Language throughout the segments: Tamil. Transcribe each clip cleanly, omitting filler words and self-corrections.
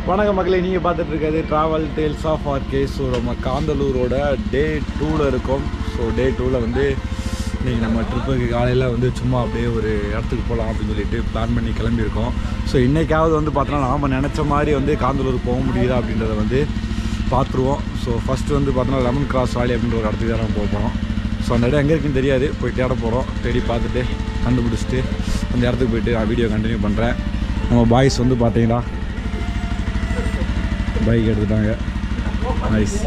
வணக்கம் மக்களே, நீங்கள் பார்த்துட்டு இருக்கிறது travel tales of RK. So நம்ம காந்தலூரோட டே 2ல் இருக்கோம். ஸோ டே 2ல் வந்து இன்றைக்கி நம்ம ட்ரிப்புக்கு காலையில் வந்து சும்மா அப்படியே ஒரு இடத்துக்கு போகலாம் அப்படின்னு சொல்லிட்டு பிளான் பண்ணி கிளம்பியிருக்கோம். ஸோ இன்றைக்காவது வந்து பார்த்தோன்னா நாம் நினச்ச மாதிரி வந்து காந்தலூர் போக முடியுதா அப்படின்றத வந்து பார்த்துருவோம். ஸோ ஃபஸ்ட்டு வந்து பார்த்தோன்னா லெமன் கிராஸ் வேலி அப்படின்ற ஒரு இடத்துக்கு தான் நம்ம போக போகிறோம். ஸோ அந்த இடம் எங்கே இருக்குன்னு தெரியாது, போய் தேட போகிறோம். தேடி பார்த்துட்டு கண்டுபிடிச்சிட்டு அந்த இடத்துக்கு போய்ட்டு நான் வீடியோ கண்டினியூ பண்ணுறேன். நம்ம பாய்ஸ் வந்து பார்த்தீங்கன்னா பைக் எடுத்துட்டாங்க. நைஸ்.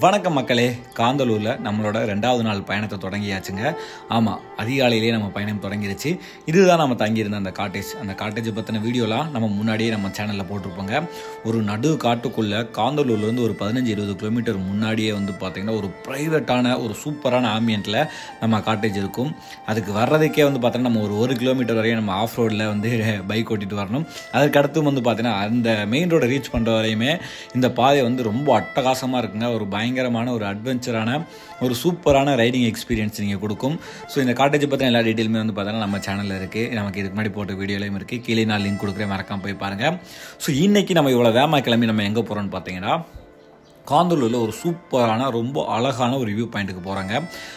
வணக்கம் மக்களே, காந்தலூரில் நம்மளோட 2வது நாள் பயணத்தை தொடங்கியாச்சுங்க. ஆமாம், அதிகாலையிலேயே நம்ம பயணம் தொடங்கிருச்சு. இதுதான் நம்ம தங்கியிருந்த அந்த காட்டேஜ். அந்த காட்டேஜை பற்றின வீடியோலாம் நம்ம முன்னாடியே நம்ம சேனலில் போட்டிருப்போங்க. ஒரு நடு காட்டுக்குள்ளே காந்தலூர்லேருந்து ஒரு 15-20 கிலோமீட்டர் முன்னாடியே வந்து பார்த்திங்கன்னா ஒரு ப்ரைவேட்டான ஒரு சூப்பரான ஆம்பியண்ட்டில் நம்ம காட்டேஜ் இருக்கும். அதுக்கு வர்றதுக்கே வந்து பார்த்தோன்னா நம்ம ஒரு கிலோமீட்டர் வரையும் நம்ம ஆஃப் ரோடில் வந்து பைக் ஓட்டிகிட்டு வரணும். அதுக்கடுத்து வந்து பார்த்திங்கன்னா அந்த மெயின் ரோடை ரீச் பண்ணுற வரையுமே இந்த பாதை வந்து ரொம்ப அட்டகாசமாக இருக்குங்க. ஒரு பயங்கரமான ஒரு அட்வென்ச்சரான ஒரு சூப்பரான ரைடிங் எக்ஸ்பீரியன்ஸ் நீங்கள் கொடுக்கும். ஸோ இந்த காட்டேஜை பற்றின எல்லா டீட்டெயிலுமே வந்து பார்த்தோன்னா நம்ம சேனலில் இருக்குது. நமக்கு இதுக்கு முன்னாடி போட்ட வீடியோலையும் இருக்குது. கீழே நான் லிங்க் கொடுக்குறேன், மறக்காம போய் பாருங்கள். ஸோ இன்றைக்கி நம்ம இவ்வளோ வேகமாக கிளம்பி நம்ம எங்கே போகிறோன்னு பார்த்தீங்கன்னா காந்தலூரில் ஒரு சூப்பரான ரொம்ப அழகான ஒரு வியூ பாயிண்ட்டுக்கு போகிறாங்க.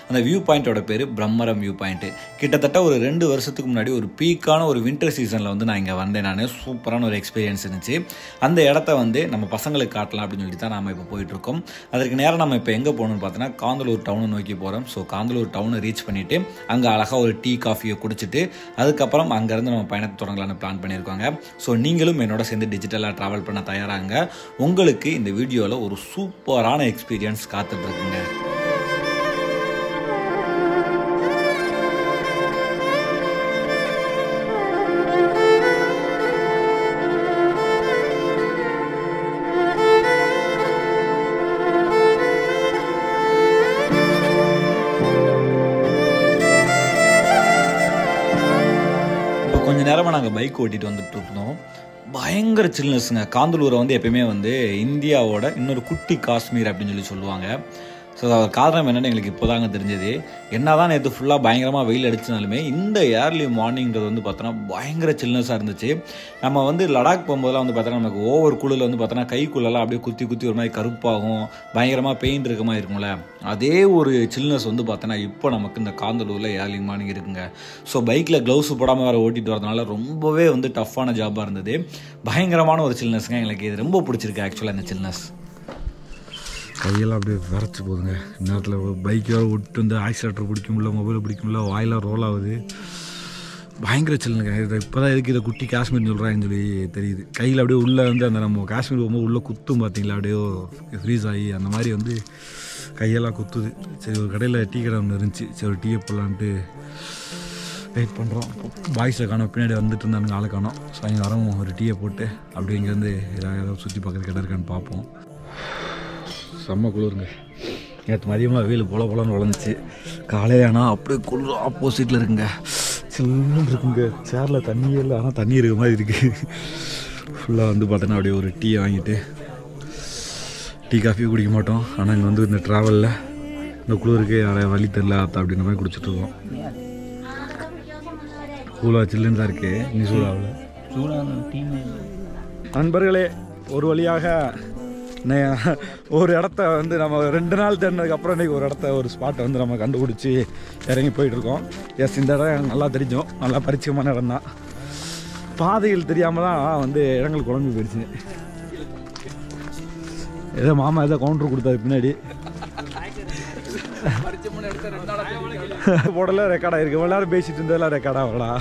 அந்த வியூ பாயிண்ட்டோட பேர் பிரம்மரம் வியூ பாயிண்ட்டு. கிட்டத்தட்ட ஒரு 2 வருஷத்துக்கு முன்னாடி ஒரு பீக்கான ஒரு வின்டர் சீசனில் வந்து நான் இங்கே வந்தேன். நான் சூப்பரான ஒரு எக்ஸ்பீரியன்ஸ் இருந்துச்சு. அந்த இடத்த வந்து நம்ம பசங்களுக்கு காட்டலாம் அப்படின்னு சொல்லி தான் நம்ம இப்போ போயிட்டுருக்கோம். அதற்கு நேரம் நம்ம இப்போ எங்கே போகணும்னு பார்த்தோன்னா காந்தலூர் டவுனை நோக்கி போகிறோம். ஸோ காந்தலூர் டவுனை ரீச் பண்ணிவிட்டு அங்கே அழகாக ஒரு டீ காஃபியை குடிச்சிட்டு அதுக்கப்புறம் அங்கேருந்து நம்ம பயணத்தை தொடங்கலான்னு பிளான் பண்ணியிருக்காங்க. ஸோ நீங்களும் என்னோட சேர்ந்து டிஜிட்டலாக ட்ராவல் பண்ண தயாராங்க. உங்களுக்கு இந்த வீடியோவில் ஒரு சூப்பரான எக்ஸ்பீரியன்ஸ் காத்துட்டு இருக்குங்க. இப்போ கொஞ்ச நேரமாக நாங்கள் பைக் ஓட்டிகிட்டு வந்துட்டு இருந்தோம். பயங்கர சில்னஸ்ங்க. காந்தலூரை வந்து எப்பயுமே வந்து இந்தியாவோட இன்னொரு குட்டி காஷ்மீர் அப்படின்னு சொல்லி சொல்லுவாங்க. ஸோ காரணம் என்னென்னு எங்களுக்கு இப்போ தாங்க தெரிஞ்சது. என்ன தான் நேற்று ஃபுல்லாக பயங்கரமாக வெயில் அடிச்சினாலுமே இந்த ஏர்லி மார்னிங்கிறது வந்து பார்த்தோன்னா பயங்கர சில்னஸாக இருந்துச்சு. நம்ம வந்து லடாக் போகும்போதெல்லாம் வந்து பார்த்தோன்னா நமக்கு ஓவர் குளிரில் வந்து பார்த்தோன்னா கைக்குள்ளெல்லாம் அப்படியே குத்தி குத்தி ஒரு மாதிரி கருப்பாகும், பயங்கரமாக பெயின் இருக்க மாதிரி இருக்கும்ல. அதே ஒரு சில்னஸ் வந்து பார்த்தோன்னா இப்போ நமக்கு இந்த காந்தலூரில் ஏர்லி மார்னிங் இருக்குங்க. ஸோ பைக்கில் க்ளவுஸ் போடாமல் வேறு ஓட்டிகிட்டு வரதுனால ரொம்பவே வந்து டஃப்பான ஜாபாக இருந்தது. பயங்கரமான ஒரு சில்னஸ்ங்க. எங்களுக்கு இது ரொம்ப பிடிச்சிருக்கு ஆக்சுவலாக இந்த சில்னஸ். கையெல்லாம் அப்படியே விரைச்சி போகுதுங்க. நேரத்தில் பைக் வேறு விட்டு வந்து ஆக்சிலேட்டர் பிடிக்க முடியல, மொபைலை பிடிக்க முடியல, வாயிலாம் ரோல் ஆகுது. பயங்கர சில்லுங்க. இதை இப்போ தான் எதுக்கு இதை குட்டி காஷ்மீர்னு சொல்கிறாங்கன்னு சொல்லி தெரியுது. கையில் அப்படியே உள்ளே வந்து அந்த நம்ம காஷ்மீர் போகும்போது உள்ளே குத்தும் பார்த்தீங்களா, அப்படியே ஃப்ரீஸ் ஆகி அந்த மாதிரி வந்து கையெல்லாம் குத்துது. சரி, ஒரு கடையில் டீ கடை ஒன்று இருந்துச்சு. சரி, ஒரு டீயை போடலான்ட்டு வெயிட் பண்ணுறோம். பாய்ஸை காணோம், பின்னாடி வந்துட்டு இருந்தாங்க, ஆளை காணோம். ஸோ அங்கே வரவும் ஒரு டீயை போட்டு அப்படி இங்கேருந்து ஏதாவது சுற்றி பார்க்குறது கடை இருக்கான்னு பார்ப்போம். செம்ம குளிருங்க. நேற்று மதியமாக வெயில் போலன்னு வளர்ந்துச்சு. காலையில் ஆனால் அப்படியே குளிர் ஆப்போசிட்டில் இருக்குங்க. சில்லுன்னு இருக்குங்க. சேரில் தண்ணியே இல்லை, ஆனால் தண்ணி இருக்க மாதிரி இருக்குது. ஃபுல்லாக வந்து பார்த்தோன்னா அப்படியே ஒரு டீயை வாங்கிட்டு டீ காஃபி குடிக்க மாட்டோம். ஆனால் இங்கே வந்து இந்த ட்ராவலில் இந்த குளிருக்கு யாரை வழி தெரில அப்படின்ற மாதிரி குடிச்சிட்ருக்கோம். கூலாக சில்லுன்னு தான் இருக்குது. நீ சூடாகல நண்பர்களே. ஒரு வழியாக ஒரு இடத்த வந்து நம்ம 2 நாள் தேடினதுக்கப்புறம் இன்றைக்கி ஒரு இடத்த ஒரு ஸ்பாட்டை வந்து நம்ம கண்டுபிடிச்சி இறங்கி போயிட்டுருக்கோம். எஸ், இந்த இடம் எனக்கு நல்லா தெரிஞ்சோம். நல்லா பரிச்சயமான இடம் தான். பாதைகள் தெரியாமல் தான் வந்து இடங்கள் குழம்பு போயிடுச்சு. ஏதோ மாமா ஏதோ கவுண்டர் கொடுத்தாரு பின்னாடி போடலாம் ரெக்கார்டாக இருக்குது. எல்லாரும் பேசிட்டு இருந்ததெல்லாம் ரெக்கார்டாக வரடா.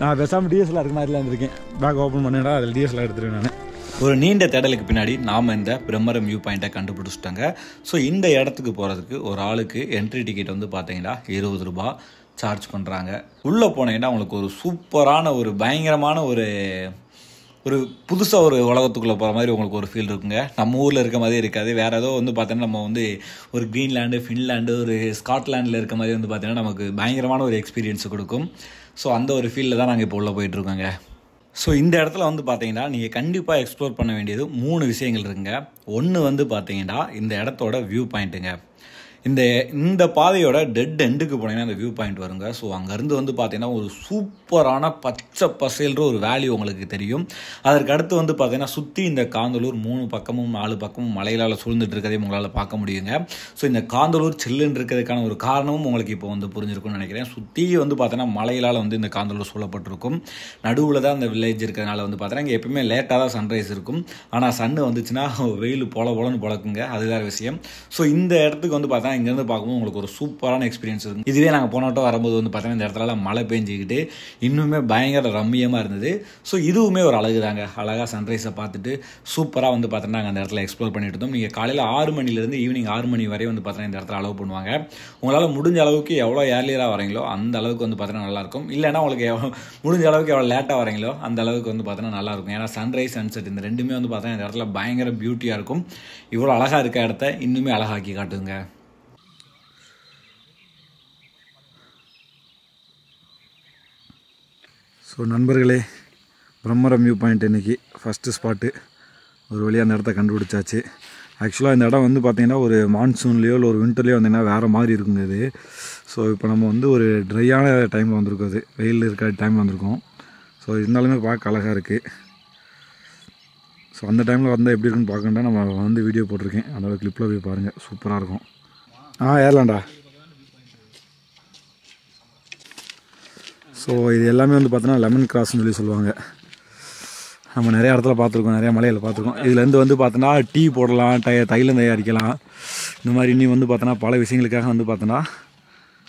நான் பேசாமல் டிஎஸ்எல்ஆர் இருக்கு மாதிரிலாம் இருந்திருக்கேன். பேக் ஓப்பன் பண்ணிடா, அதில் டிஎஸ்எல்ஆர் எடுத்துருவேன் நான். ஒரு நீண்ட தேடலுக்கு பின்னாடி நாம் இந்த பிரம்மரம் வியூ பாயிண்ட்டை கண்டுபிடிச்சிட்டாங்க. ஸோ இந்த இடத்துக்கு போகிறதுக்கு ஒரு ஆளுக்கு என்ட்ரி டிக்கெட் வந்து பார்த்தீங்கன்னா 20 ரூபா சார்ஜ் பண்ணுறாங்க. உள்ளே போனீங்கன்னா உங்களுக்கு ஒரு சூப்பரான ஒரு பயங்கரமான ஒரு புதுசாக ஒரு உலகத்துக்குள்ளே போகிற மாதிரி உங்களுக்கு ஒரு ஃபீல் இருக்குங்க. நம்ம ஊரில் இருக்க மாதிரி இருக்காது. வேறு ஏதோ வந்து பார்த்தோன்னா நம்ம வந்து ஒரு க்ரீன்லாண்டு, ஃபின்லாண்டு, ஒரு ஸ்காட்லாண்டில் இருக்க மாதிரி வந்து பார்த்தீங்கன்னா நமக்கு பயங்கரமான ஒரு எக்ஸ்பீரியன்ஸ் கொடுக்கும். ஸோ அந்த ஒரு ஃபீல்டில் தான் நாங்கள் இப்போ உள்ளே போயிட்டுருக்கோங்க. ஸோ இந்த இடத்துல வந்து பார்த்தீங்கன்னா நீங்கள் கண்டிப்பாக எக்ஸ்ப்ளோர் பண்ண வேண்டியது 3 விஷயங்கள் இருக்குங்க. ஒன்று வந்து பார்த்தீங்கன்னா இந்த இடத்தோட வியூ பாயிண்ட்டுங்க. இந்த பாதையோட டெட் எண்டுக்கு போனீங்கன்னா அந்த வியூ பாயிண்ட் வருங்க. ஸோ அங்கேருந்து வந்து பார்த்தீங்கன்னா ஒரு சூப்பரான பச்சை பசேல்ற ஒரு வேல்யூ உங்களுக்கு தெரியும். அதற்கு அடுத்து வந்து பார்த்தீங்கன்னா சுற்றி இந்த காந்தலூர் 3 பக்கமும் 4 பக்கமும் மலைகளால் சூழ்ந்துட்டு இருக்கதே உங்களால் பார்க்க முடியுங்க. ஸோ இந்த காந்தலூர் சில்லுன்னு இருக்கிறதுக்கான ஒரு காரணமும் உங்களுக்கு இப்போ வந்து புரிஞ்சிருக்கும்னு நினைக்கிறேன். சுற்றி வந்து பார்த்தீங்கன்னா மலைகளால் வந்து இந்த காந்தலூர் சூழப்பட்டிருக்கும். நடுவில் தான் அந்த வில்லேஜ் இருக்கிறதுனால வந்து பார்த்தீங்கன்னா இங்கே எப்பவுமே லேட்டாக தான் சன்ரைஸ் இருக்கும். ஆனால் சன்னு வந்துச்சுன்னா வெயில் போலன்னு பொழக்குங்க, அது வேறு விஷயம். ஸோ இந்த இடத்துக்கு வந்து பார்த்தா இங்கேருந்து பார்க்கும்போது உங்களுக்கு ஒரு சூப்பரான எக்ஸ்பீரியன்ஸ் இருக்கும். இதுவே நாங்கள் போன வட்டம் வரும்போது வந்து பார்த்தீங்கன்னா இந்த இடத்துல மழை பெஞ்சிக்கிட்டு இன்னுமே பயங்கர ரம்மியமாக இருந்தது. ஸோ இதுவுமே ஒரு அழகு தாங்க. அழகாக சன்ரைஸை பார்த்துட்டு சூப்பராக வந்து பார்த்தீங்கன்னா நாங்கள் அந்த இடத்துல எக்ஸ்ப்ளோர் பண்ணிட்டு இருந்தோம். நீங்கள் காலையில் 6 மணிலேருந்து ஈவினிங் 6 மணி வரை வந்து பார்த்தீங்கன்னா இந்த இடத்துல அலோவ் பண்ணுவாங்க. உங்களால் முடிஞ்ச அளவுக்கு எவ்வளோ ஏர்லியராக வரீங்களோ அந்த அளவுக்கு வந்து பார்த்தீங்கன்னா நல்லாயிருக்கும். இல்லைன்னா உங்களுக்கு முடிஞ்ச அளவுக்கு எவ்வளோ லேட்டாக வரீங்களோ அந்த அளவுக்கு வந்து பார்த்தீங்கன்னா நல்லாயிருக்கும். ஏன்னா சன்ரைஸ் சன்செட் இந்த ரெண்டுமே வந்து பார்த்தீங்கன்னா இந்த இடத்துல பயங்கர பியூட்டியாக இருக்கும். இவ்வளோ அழகாக இருக்க இடத்த இன்னுமே அழகாக்கி காட்டுங்க. ஸோ நண்பர்களே, பிரம்மரம் வியூ பாயிண்ட் இன்றைக்கி ஃபஸ்ட்டு ஸ்பாட்டு ஒரு வழியாக அந்த இடத்த கண்டுபிடிச்சாச்சு. ஆக்சுவலாக இந்த இடம் வந்து பார்த்திங்கன்னா ஒரு மான்சூன்லேயோ இல்லை ஒரு வின்டர்லேயோ வந்திங்கன்னா வேறு மாதிரி இருக்குங்க இது. ஸோ இப்போ நம்ம வந்து ஒரு ட்ரையான டைமில் வந்திருக்கோம், அது வெயில் இருக்க டைமில் வந்திருக்கோம். ஸோ இருந்தாலுமே பார்க்க அழகாக இருக்குது. ஸோ அந்த டைமில் வந்தால் எப்படி இருக்குன்னு பார்க்கணுன்னா நம்ம வந்து வீடியோ போட்டிருக்கேன், அதோட கிளிப்பில் போய் பாருங்கள், சூப்பராக இருக்கும். ஏறலாம்டா. ஸோ இது எல்லாமே வந்து பார்த்தோன்னா லெமன் கிராஸ்ன்னு சொல்லி சொல்லுவாங்க. நம்ம நிறைய இடத்துல பார்த்துருக்கோம், நிறையா மலையில் பார்த்துருக்கோம். இதுலேருந்து வந்து பார்த்தோன்னா டீ போடலாம், தைலம் தயாரிக்கலாம். இந்த மாதிரி இன்னும் வந்து பார்த்தோன்னா பல விஷயங்களுக்காக வந்து பார்த்தோன்னா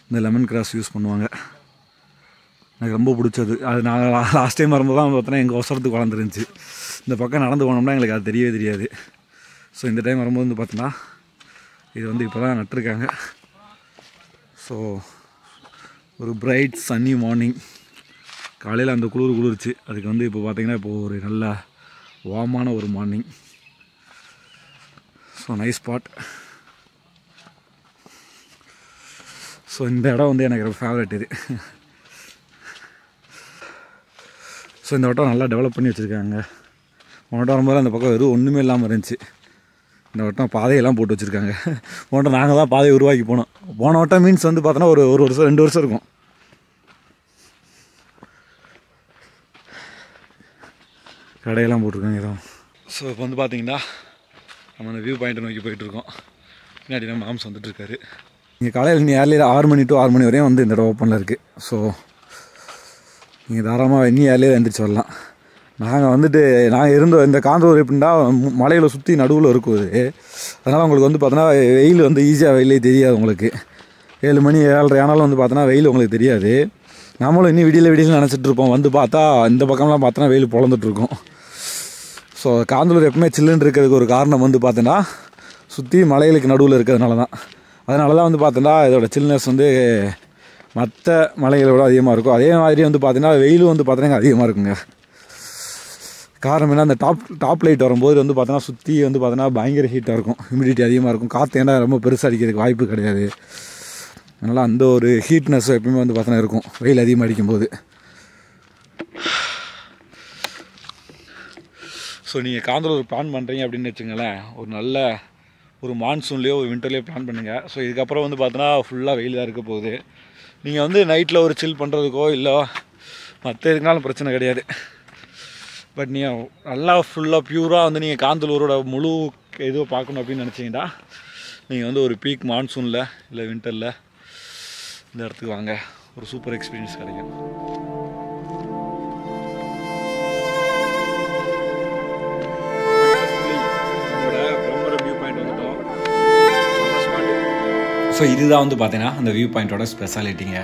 இந்த லெமன் கிராஸ் யூஸ் பண்ணுவாங்க. எனக்கு ரொம்ப பிடிச்சது அது. நாங்கள் லாஸ்ட் டைம் வரும்போது தான் வந்து பார்த்தோன்னா எங்கள் அவசரத்துக்கு வளர்ந்துருந்துச்சு. இந்த பக்கம் நடந்து போனோம்னா எங்களுக்கு அது தெரியவே தெரியாது. ஸோ இந்த டைம் வரும்போது வந்து பார்த்தோன்னா இது வந்து இப்போ தான் நட்டுருக்காங்க. ஸோ ஒரு பிரைட் சன்னி மார்னிங், காலையில் அந்த குளிர்ச்சு. அதுக்கு வந்து இப்போ பார்த்திங்கன்னா இப்போது ஒரு நல்ல வார்மான ஒரு morning. So nice spot. So இந்த இடம் வந்து எனக்கு ரொம்ப ஃபேவரட் இது. ஸோ இந்த வட்டம் நல்லா டெவலப் பண்ணி வச்சுருக்காங்க. போன வட்டம் வரும்போது அந்த பக்கம் வெறும் ஒன்றுமே இல்லாமல் இருந்துச்சு. இந்த வட்டம் பாதையெல்லாம் போட்டு வச்சுருக்காங்க. போன வட்டம் நாங்கள் தான் பாதையை உருவாக்கி போனோம். போன வட்டம் மீன்ஸ் வந்து பார்த்தோன்னா ஒரு வருஷம் 2 வருஷம் இருக்கும். கடையெல்லாம் போட்டிருக்காங்க ஏதோ. ஸோ இப்போ வந்து பார்த்தீங்கன்னா நம்ம அந்த வியூ பாயிண்ட்டை நோக்கி போயிட்டுருக்கோம். பின்னாடி நம்ம மாம்ஸ் வந்துட்டுருக்காரு. இங்கே காலையில் ஏர்லியில் 6 மணி to 6 மணி வரையும் வந்து இந்த இடம் ஓப்பனில் இருக்குது. ஸோ நீங்கள் தாராளமாக இன்னும் ஏர்லியாக எழுந்திரிச்சு வரலாம். நாங்கள் இருந்த இந்த காந்தலூர் எப்படின்னா மலையில் சுற்றி நடுவில் இருக்கும் அது. அதனால் உங்களுக்கு வந்து பார்த்தோன்னா வெயில் வந்து ஈஸியாக வெயிலே தெரியாது. உங்களுக்கு 7 மணி 7:30 ஆனாலும் வந்து பார்த்தோன்னா வெயில் உங்களுக்கு தெரியாது. நம்மளும் இன்னும் விடியல் நினச்சிட்டு இருப்போம். வந்து பார்த்தா இந்த பக்கம்லாம் பார்த்தோன்னா வெயில் பொழந்துட்டுருக்கோம். ஸோ காந்தலூர் எப்பவுமே சில்லுன்னு இருக்கிறதுக்கு ஒரு காரணம் வந்து பார்த்தோன்னா சுற்றி மலைகளுக்கு நடுவில் இருக்கிறதுனால தான். அதனால தான் வந்து பார்த்தோன்னா இதோட சில்னஸ் வந்து மற்ற மலைகளோட அதிகமாக இருக்கும். அதே மாதிரி வந்து பார்த்தீங்கன்னா வெயிலும் வந்து பார்த்தீங்கன்னா அதிகமாக இருக்குங்க. காரணம் என்ன, அந்த டாப் லைட் வரும்போது வந்து பார்த்தோன்னா சுற்றி வந்து பார்த்தோன்னா பயங்கர ஹீட்டாக இருக்கும், ஹியூமிடிட்டி அதிகமாக இருக்கும். காற்று ஏன்னா ரொம்ப பெருசாக அடிக்கிறதுக்கு வாய்ப்பு கிடையாது. அதனால் அந்த ஒரு ஹீட்னஸ் எப்பவுமே வந்து பார்த்தோன்னா இருக்கும் வெயில் அதிகமாக அடிக்கும்போது. ஸோ நீங்கள் காந்தலூர் பிளான் பண்ணுறீங்க அப்படின்னு வச்சுங்களேன், ஒரு நல்ல ஒரு மான்சூன்லேயோ ஒரு வின்டர்லேயோ பிளான் பண்ணுங்கள். ஸோ இதுக்கப்புறம் வந்து பார்த்தோன்னா ஃபுல்லாக வெயில் தான் இருக்க போகுது. நீங்கள் வந்து நைட்டில் ஒரு சில் பண்ணுறதுக்கோ இல்லை மற்ற எதுக்குனாலும் பிரச்சனை கிடையாது. பட் நீங்கள் நல்லா ஃபுல்லாக ப்யூராக வந்து நீங்கள் காந்தலூரோட முழு இதுவும் பார்க்கணும் அப்படின்னு நினச்சிங்கன்னா நீங்கள் வந்து ஒரு பீக் மான்சூனில் இல்லை வின்டரில் இந்த இடத்துக்கு வாங்க, ஒரு சூப்பர் எக்ஸ்பீரியன்ஸ் கிடைக்கும். ஸோ இதுதான் வந்து பார்த்தீங்கன்னா அந்த வியூ பாயிண்ட்டோட ஸ்பெஷாலிட்டிங்க.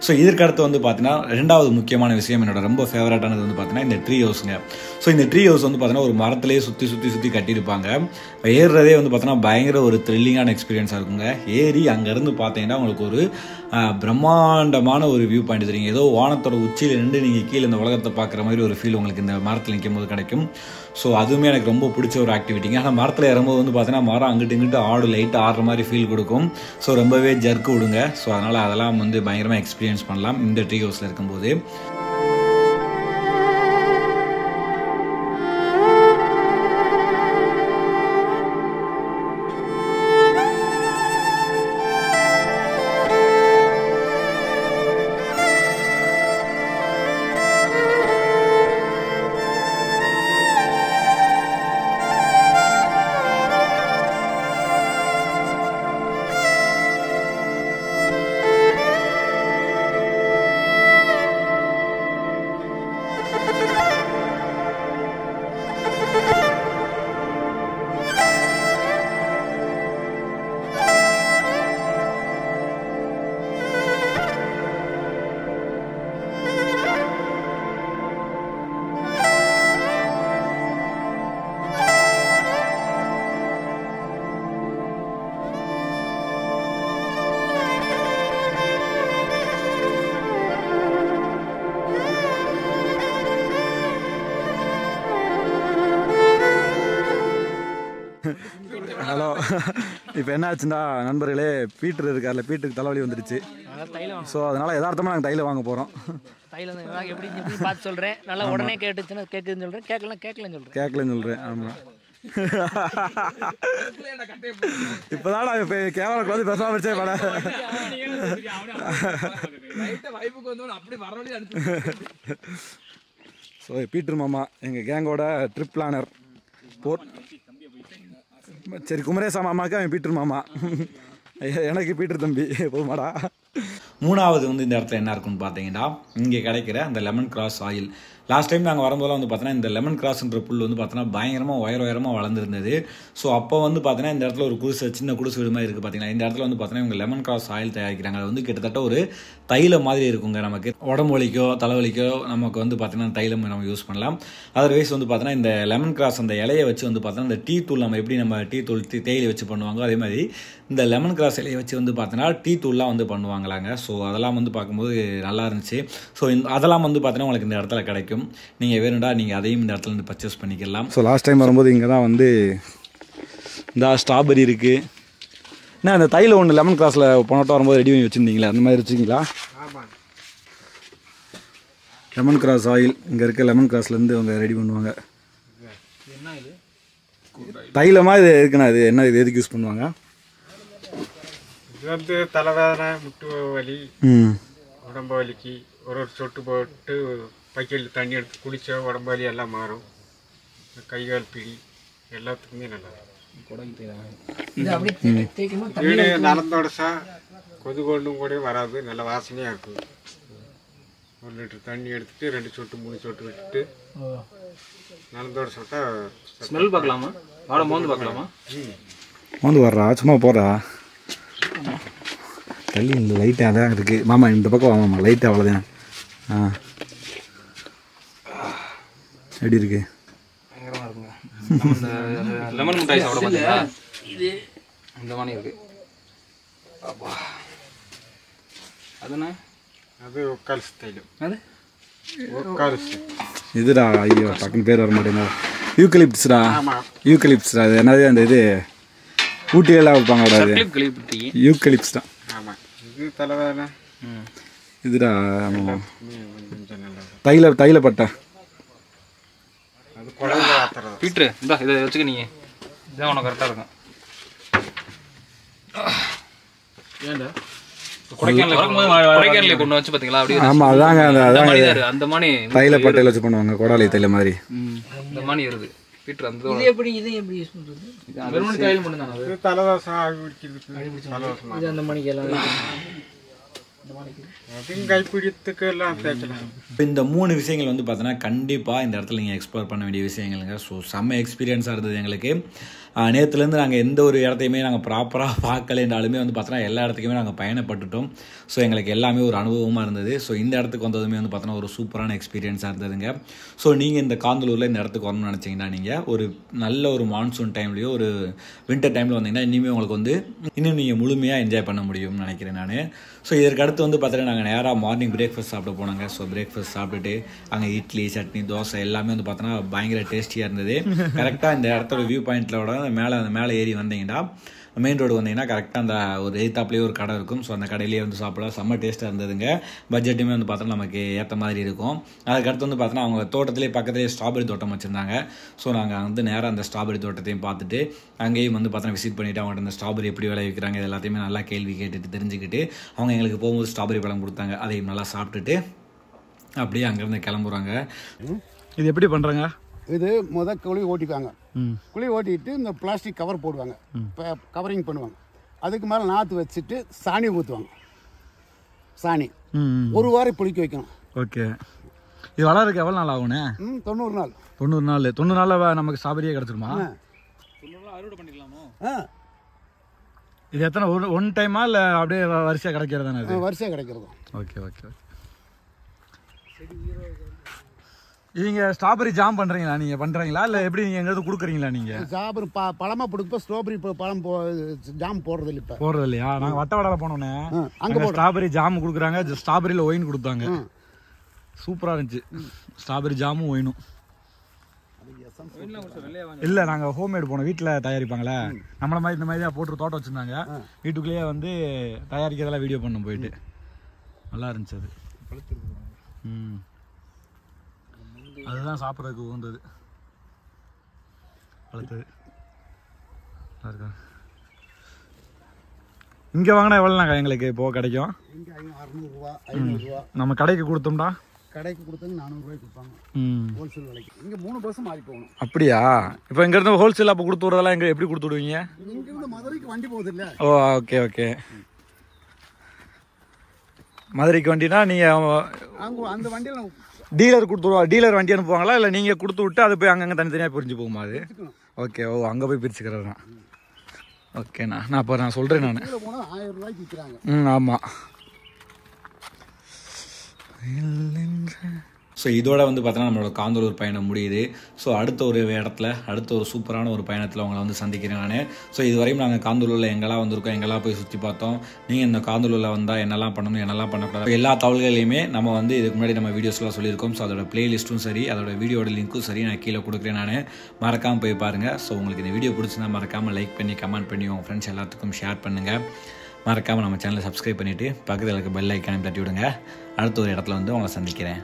ஸோ இதற்கடுத்து வந்து பார்த்தீங்கன்னா ரெண்டாவது முக்கியமான விஷயம், என்னோட ரொம்ப ஃபேவரட்டானது வந்து பார்த்தீங்கன்னா இந்த ட்ரீ ஹவுஸுங்க. ஸோ இந்த ட்ரீ ஹவுஸ் வந்து பார்த்தீங்கன்னா ஒரு மரத்துலேயே சுற்றி கட்டியிருப்பாங்க. ஏறுறதே வந்து பார்த்தீங்கன்னா பயங்கர ஒரு த்ரில்லிங்கான எக்ஸ்பீரியன்ஸாக இருக்குங்க. ஏறி அங்கேருந்து பார்த்தீங்கன்னா உங்களுக்கு ஒரு பிரம்மாண்டமான ஒரு வியூ பாயிண்ட் தெரியுங்க. ஏதோ வானத்தோட உச்சியில் நின்று நீங்கள் கீழே இந்த உலகத்தை பார்க்குற மாதிரி ஒரு ஃபீல் உங்களுக்கு இந்த மரத்தில் நிற்கும் போது கிடைக்கும். ஸோ அதுவுமே எனக்கு ரொம்ப பிடிச்ச ஒரு ஆக்டிவிட்டிங்க. ஆனால் மரத்தில் இறங்கும்போது வந்து பார்த்தீங்கன்னா மரம் அங்கிட்டு இங்கிட்டு லைட்டாக ஆடுற மாதிரி ஃபீல் கொடுக்கும். ஸோ ரொம்பவே ஜர்க்கு விடுங்க. ஸோ அதனால் அதெல்லாம் வந்து பயங்கரமாக எக்ஸ்பீரியன்ஸ் பண்ணலாம் இந்த ட்ரீ ஹவுஸில் இருக்கும்போது. ஹலோ. இப்போ என்ன ஆச்சுன்னா நண்பர்களே, பீட்டர் இருக்கார்ல, பீட்டருக்கு தலைவலி வந்துடுச்சு. ஸோ அதனால் யதார்த்தமாக நாங்கள் தைலம் வாங்க போகிறோம். தைலம் எப்படி பார்த்து சொல்கிறேன். நல்லா உடனே கேட்டுச்சுன்னா கேட்குதுன்னு சொல்கிறேன், கேட்கலன்னு சொல்கிறேன். ஆமாம். இப்போதான் நான் இப்போ கேமராக்கு வந்து பேசாமல் வச்சே பட. ஸோ பீட்டர் மாமா எங்கள் கேங்கோட ட்ரிப் பிளானர். சரி, குமரேசா மாமாவுக்கு அவன் பீட்டர் மாமா, எனக்கு பீட்டர் தம்பி. போதுமாடா. மூணாவது வந்து இந்த இடத்துல என்ன இருக்குன்னு பார்த்தீங்கன்னா, இங்கே கிடைக்கிற அந்த lemon grass oil. Last time நாங்கள் வரும்போது வந்து பார்த்தோன்னா இந்த லெமன் கிராஸ்ன்ற புல் வந்து பார்த்தோன்னா பயங்கரமாக உயரமாக வளர்ந்துருந்தது. ஸோ அப்போ வந்து பார்த்தீங்கன்னா இந்த இடத்துல ஒரு சின்ன குடிசை வீடு மாதிரி இருக்குது பார்த்தீங்கன்னா. இந்த இடத்துல வந்து பார்த்தீங்கன்னா இவங்க லெமன் கிராஸ் ஆயில் தயாரிக்கிறாங்க. அது வந்து கிட்டத்தட்ட ஒரு தைலம் மாதிரி இருக்குங்க. நமக்கு உடம்பு வலிக்கோ தலைவலிக்கோ நமக்கு வந்து பார்த்தீங்கன்னா தைலம் நம்ம யூஸ் பண்ணலாம். அதர்வைஸ் வந்து பார்த்தோன்னா இந்த லெமன் கிராஸ் அந்த இலையை வச்சு வந்து பார்த்தோன்னா இந்த டீ தூள் நம்ம எப்படி நம்ம டீ தூள் தேயிலை வச்சு பண்ணுவாங்க, அதே மாதிரி இந்த லெமன் கிராஸ் இலையை வச்சு வந்து பார்த்தோன்னா டீ தூள்லாம் வந்து பண்ணுவாங்களாங்க. ஸோ அதெல்லாம் வந்து பார்க்கும்போது நல்லா இருந்துச்சு. ஸோ அதெல்லாம் வந்து பார்த்தோன்னா உங்களுக்கு இந்த இடத்துல கிடைக்கும். நீங்கள் வேணும்டா நீங்கள் அதையும் இந்த இடத்துல இருந்து பர்ச்சேஸ் பண்ணிக்கலாம். ஸோ லாஸ்ட் டைம் வரும்போது இங்கே தான் வந்து இந்த ஸ்ட்ராபெரி இருக்குது. என்ன அந்த தைலம் ஒன்று லெமன் கிராஸில் போனோட்டம் வரும்போது ரெடி பண்ணி வச்சுருந்தீங்களா, அந்த மாதிரி வச்சுக்கிங்களா? லெமன் கிராஸ் ஆயில் இங்கே இருக்க லெமன் கிராஸ்லேருந்து அவங்க ரெடி பண்ணுவாங்க. தைலமாக இது இருக்குண்ணா. இது என்ன, இது எதுக்கு யூஸ் பண்ணுவாங்க? இது வந்து தலைவேதனை, முட்டு வலி, உடம்பு வலிக்கு ஒரு சொட்டு போட்டு பைக்கில் தண்ணி எடுத்து குளிச்சா உடம்பு வலி எல்லாம் மாறும். கைகால் பிடி எல்லாத்துக்குமே நல்லா வீடு நலந்தோடசா கொது கொண்டும் கூட வராது, நல்ல வாசனையாக இருக்கும். 1 லிட்டர் தண்ணி எடுத்துட்டு 2 சொட்டு 3 சொட்டு விட்டுட்டு நலந்தோட சொட்டா ஸ்மெல் பார்க்கலாமா? வாட மோந்து பார்க்கலாமா? மோந்து வர்றா, சும்மா போடுறா. தள்ளி லைட்டாக தான் இருக்குது மாமா. இந்த பக்கம் வாமாம்மா, லைட்டாக அவ்வளோதான். எப்படி இருக்கு? பயங்கரமாக இருக்குங்க. இந்த லெமன் மிட்டாய் சாப்பிட பார்த்தீங்களா? இந்த மாதிரி இருக்கு. அப்பா அதுண்ணா அது ஒக்கால்ஸ் தைலம். அது ஒக்கால்ஸ் இதுடா, ஐயோ டக்குன்னு பேர் வர மாட்டேங்க. யூக்கலிப்ஸ்டா. யூக்கலிப்ஸ்டா. அது என்னது அந்த இது ஊட்டியெல்லாம் வைப்பாங்க. யூக்கலிப்ஸ் தான். ஆமாம், இது தலைவேதனை. இதுடா தைலப்பட்டை. அது குழந்தை ஆத்துறது. பீட்ரு இந்தா இதை வச்சுக்க, நீங்கள் இதான் உனக்கு கரெக்டாக இருக்கும். ஏன்டா கொடைக்கானல கொண்டு வச்சு பார்த்தீங்களா? அப்படியே ஆமாம், அதாங்க அந்த மாதிரி தைலப்பட்டையில் வச்சு பண்ணுவாங்க, கோடாலி தைல மாதிரி. இந்த மாதிரி வருது பீட்ரு. அந்த இது எப்படி யூஸ் பண்ணுறது? இது தலைவாசம் ஆகி பிடிக்கிறதுக்கு தலைவாசம் இது அந்த மணிக்கெல்லாம் அதுவும் கைப்பிடித்துக்கு எல்லாம் தேய்க்கலாம். இந்த 3 விஷயங்கள் வந்து பார்த்தோன்னா கண்டிப்பாக இந்த இடத்துல நீங்கள் எக்ஸ்ப்ளோர் பண்ண வேண்டிய விஷயங்களுங்க. ஸோ செம்ம எக்ஸ்பீரியன்ஸாக இருந்தது எங்களுக்கு. நேற்றுலேருந்து நாங்கள் எந்த ஒரு இடத்தையுமே நாங்கள் ப்ராப்பராக பார்க்கலைன்றாலுமே வந்து பார்த்தோன்னா எல்லா இடத்துக்குமே நாங்கள் பயணப்பட்டுட்டோம். ஸோ எங்களுக்கு எல்லாமே ஒரு அனுபவமாக இருந்தது. ஸோ இந்த இடத்துக்கு வந்ததுமே வந்து பார்த்தோன்னா ஒரு சூப்பரான எக்ஸ்பீரியன்ஸாக இருந்ததுங்க. ஸோ நீங்கள் இந்த காந்தலூரில் இந்த இடத்துக்கு வரணும்னு நினச்சிங்கன்னா நீங்கள் ஒரு நல்ல ஒரு மான்சூன் டைம்லேயோ ஒரு வின்டர் டைமில் வந்தீங்கன்னா இனிமேல் உங்களுக்கு வந்து இன்னும் நீங்கள் முழுமையாக என்ஜாய் பண்ண முடியும்னு நினைக்கிறேன் நான். ஸோ இதற்கு அடுத்து வந்து பார்த்தீங்கன்னா நாங்கள் நேராக மார்னிங் பிரேக்ஃபாஸ்ட் சாப்பிட போனாங்க. ஸோ பிரேக்ஃபாஸ்ட் சாப்பிட்டுட்டு அங்கே இட்லி சட்னி தோசை எல்லாமே வந்து பார்த்தோன்னா பயங்கர டேஸ்டியாக இருந்தது. கரெக்டாக இந்த இடத்தோட வியூ பாயிண்ட்லோட மேலே ஏறி வந்தீங்கன்னா மெயின் ரோடு வந்தீங்கன்னா கரெக்டாக அந்த ஒரு எய்த்தாப்லேயே ஒரு கடை இருக்கும். ஸோ அந்த கடையிலேயே வந்து சாப்பிடலாம். செம்ம டேஸ்ட்டாக இருந்ததுங்க. பட்ஜெட்டுமே வந்து பார்த்தோன்னா நமக்கு ஏற்ற மாதிரி இருக்கும். அதுக்கடுத்து வந்து பார்த்தோன்னா அவங்க தோட்டத்திலே பக்கத்துலேயே ஸ்ட்ராபெரி தோட்டம் வச்சுருந்தாங்க. ஸோ நாங்கள் வந்து நேராக அந்த ஸ்ட்ராபெரி தோட்டத்தையும் பார்த்துட்டு அங்கேயும் வந்து பார்த்தோன்னா விசிட் பண்ணிவிட்டு அவங்கள்ட்ட அந்த ஸ்ட்ராபெரி எப்படி விளைவிக்கிறாங்க இது எல்லாத்தையுமே நல்லா கேள்வி கேட்டுட்டு தெரிஞ்சுக்கிட்டு அவங்க எங்களுக்கு போகும்போது ஸ்ட்ராபெரி பழம் கொடுத்தாங்க. அதையும் நல்லா சாப்பிட்டுட்டு அப்படியே அங்கேருந்து கிளம்புறாங்க. இது எப்படி பண்ணுறாங்க? இது குழி ஓட்டிக்குவாங்க. குழி ஓட்டிட்டு இந்த பிளாஸ்டிக் கவர் போடுவாங்க, கவரிங் பண்ணுவாங்க. அதுக்கு மேலே நாற்று வச்சுட்டு சாணி ஊற்றுவாங்க. சாணி 1 வாரம் புளிக்க வைக்கணும். ஓகே. இது வளர்றதுக்கு எவ்வளோ நாள் ஆகுண்ணே? 90 நாள். 90 நாளில் நமக்கு ஸ்ட்ராபெரியே கிடச்சிருமா? 90 நாள் அறுவடை பண்ணிக்கலாமோ? இது எத்தனை ஒன் டைமா இல்லை அப்படியே வரிசையாக கிடைக்கிறதானே? அது வரிசையாக கிடைக்கிறது. Okay okay. நீங்க ஸ்ட்ராபெரி ஜாம் பண்றீங்களா? நீங்க பண்றீங்களா இல்ல எப்படி நீங்க எங்காவது கொடுக்குறீங்களா? நீங்க ஸ்ட்ராபெரி பழமா பிடிப்ப ஸ்ட்ராபெரி பழம் ஜாம் போடுறது இல்லை. இப்போ போடுறது இல்லையா? நாங்க வட்டவடால போனோன்னே அங்க ஸ்ட்ராபெரி ஜாம் கொடுக்குறாங்க. ஸ்ட்ராபெரியில ஒயின் கொடுத்தாங்க. சூப்பரா இருந்துச்சு. ஸ்ட்ராபெரி ஜாமும் ஒயினும். இல்லை நாங்கள் ஹோம்மேடு போனோம், வீட்டில் தயாரிப்பாங்களே நம்மள மாதிரி இந்த மாதிரி தான் போட்டு தோட்டம் வச்சுருந்தாங்க. வீட்டுக்குள்ளேயே வந்து தயாரிக்கிறதெல்லாம் வீடியோ பண்ண போயிட்டு நல்லா இருந்துச்சு அது. அதுதான் சாப்பிட்றதுக்கு உகந்தது. வளர்த்தது நல்லா இருக்கா? இங்கே வாங்கினா எவ்வளோனாக்கா எங்களுக்கு இப்போது கிடைக்கும்? இங்கே 600 500 நம்ம கடைக்கு கொடுத்தோம்டா, கடைக்கு கொடுத்தது 400 கொடுப்பாங்க ஹோல்சேல் விலைக்கு. இங்கே 3 பஸ் மாறி போகணும். அப்படியா? இப்போ இங்கேருந்து ஹோல்சேல் அப்போ கொடுத்து விட்றதெல்லாம் எங்கே எப்படி கொடுத்து விடுவீங்க? இங்கேருந்து மதுரைக்கு வண்டி போகுது இல்லை? ஓ ஓகே ஓகே. மதுரைக்கு வண்டினா நீங்கள் அங்கே அந்த வண்டியில் டீலர் கொடுத்துருவா, டீலர் வண்டி அனுப்புவாங்களா இல்லை நீங்கள் கொடுத்து விட்டு அது போய் அங்கங்கே தனித்தனியாக பிரிஞ்சு போகுமா அது? ஓகே. ஓ அங்கே போய் பிரிச்சுக்கிறேன். ஓகேண்ணா, நான் அப்போ நான் சொல்கிறேன் நான். போனால் 1000 ரூபாய்க்கு விற்கிறாங்க. ஆமாம். ஸோ இதோட வந்து பார்த்தோன்னா நம்மளோட காந்தலூர் பயணம் முடியுது. ஸோ அடுத்த ஒரு இடத்துல அடுத்த ஒரு சூப்பரான ஒரு பயணத்தில் உங்களை வந்து சந்திக்கிறேன் நான். ஸோ இதுவரையும் நாங்கள் காந்தலூரில் எங்கெல்லாம் வந்திருக்கோம், எங்கெல்லாம் போய் சுற்றி பார்த்தோம், நீங்கள் இந்த காந்தலூரில் வந்தால் என்னெல்லாம் பண்ணணும் என்னெல்லாம் பண்ணக்கூடாது எல்லா தகவல்களையுமே நம்ம வந்து இதுக்கு முன்னாடி நம்ம வீடியோஸ்லாம் சொல்லியிருக்கோம். ஸோ அதோட பிளேலிஸ்ட்டும் சரி, அதோட வீடியோட லிங்க்கும் சரி நான் கீழே கொடுக்குறேன் நான். மறக்காமல் போய் பாருங்கள். ஸோ உங்களுக்கு இந்த வீடியோ பிடிச்சிருந்தா மறக்காமல் லைக் பண்ணி கமெண்ட் பண்ணி உங்கள் ஃப்ரெண்ட்ஸ் எல்லாத்துக்கும் ஷேர் பண்ணுங்கள். மறக்காமல் நம்ம சேனலை சப்ஸ்கிரைப் பண்ணிவிட்டு பக்கத்தில் இருக்க பெல் ஐக்கானை தட்டி விடுங்க. அடுத்த ஒரு இடத்துல வந்து உங்களை சந்திக்கிறேன்.